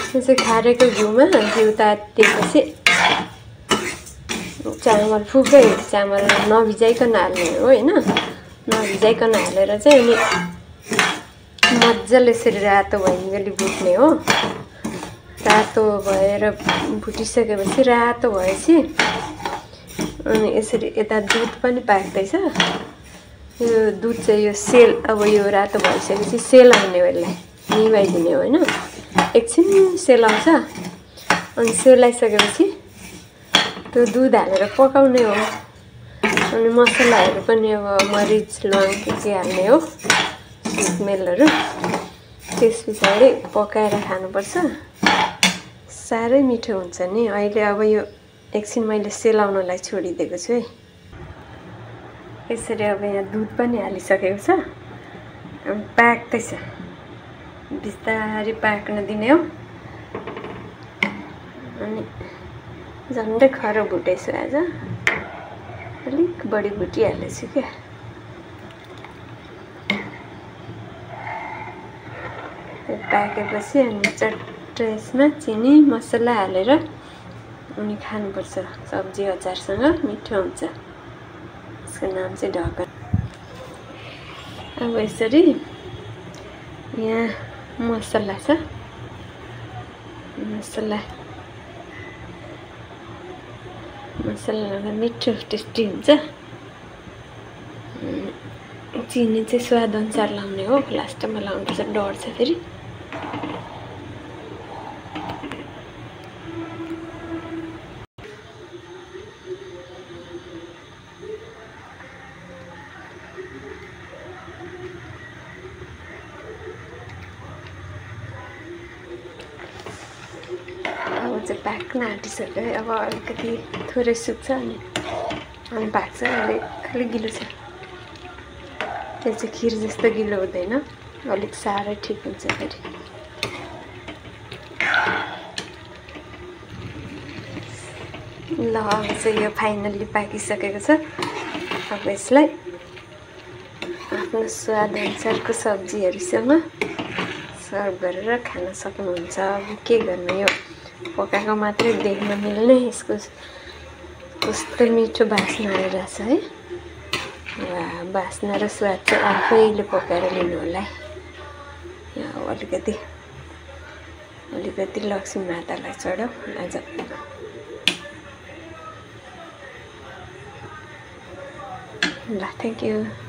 यो चाहिँ खारेको घिउमा घिउ तातिएपछि चामल फुकै चामल नभिजाइकन हाल्ने हो हैन। नभिजाइकन हालेर चाहिँ अनि मज्जाले यसरी रातो भइन्जेली भुट्ने हो। रातो भएर भुटिसकेपछि रातो भएपछि अनि यसरी यता दुध पनि पाक्दैछ। यो दुध चाहिँ यो सेल अब यो रातो भइसकेपछि सेलाउने हो, यसलाई निभाइदिने हो हैन। एकछिन सेलाउँछ अनि सेलाइसकेपछि त्यो दुध हालेर पकाउने हो। अनि मसलाहरू पनि अब मरिच ल्वाङ के हाल्ने हो, स्मेलहरू। त्यस पछाडि पकाएर खानुपर्छ, साह्रै मिठो हुन्छ नि। अहिले अब यो एकछिन मैले सेलाउनलाई छोडिदिएको छु है। यसरी अब यहाँ दुध पनि हालिसकेको छ, अब पाक्दैछ। बिस्तारै पाक्न दिने हो। अनि झन्डै खरो भुटेछु आज, अलिक बढी भुटिहालेछु क्या। पाकेपछि अनि चट्ट यसमा चिनी मसला हालेर अनि खानुपर्छ सब्जी अचारसँग, मिठो हुन्छ। यसको नाम चाहिँ ढकन। अब यसरी यहाँ मसला छ, मसला लगाएर मिठो टेस्टी हुन्छ। चिनी चाहिँ स्वाद अनुसार लाउने हो, लास्टमा लाउनुपर्छ, डर छ फेरि। चाहिँ पाक्न आँटिसक्यो है। अब अलिकति थोरै सुक्छ अनि पाक्छ। अलिक गिलो छ, त्यो चाहिँ खिर जस्तो गिलो हुँदैन, अलिक साह्रै ठिक हुन्छ फेरि। ल अब चाहिँ यो फाइनल्ली पाकिसकेको छ। अब यसलाई आफ्नो स्वाद अनुसारको सब्जीहरूसँग सर्भ गरेर खान सक्नुहुन्छ। अब के गर्नु, यो पकाएको मात्रै देख्न मिल्ने, यसको कस्तो मिठो बास्ना आइरहेछ है। बास्ना र स्वाद चाहिँ आफैले पकाएर लिनु होला है। यहाँ अलिकति लक्ष्मी मातालाई चढाऊ आज। ल, थ्याङ्क यू।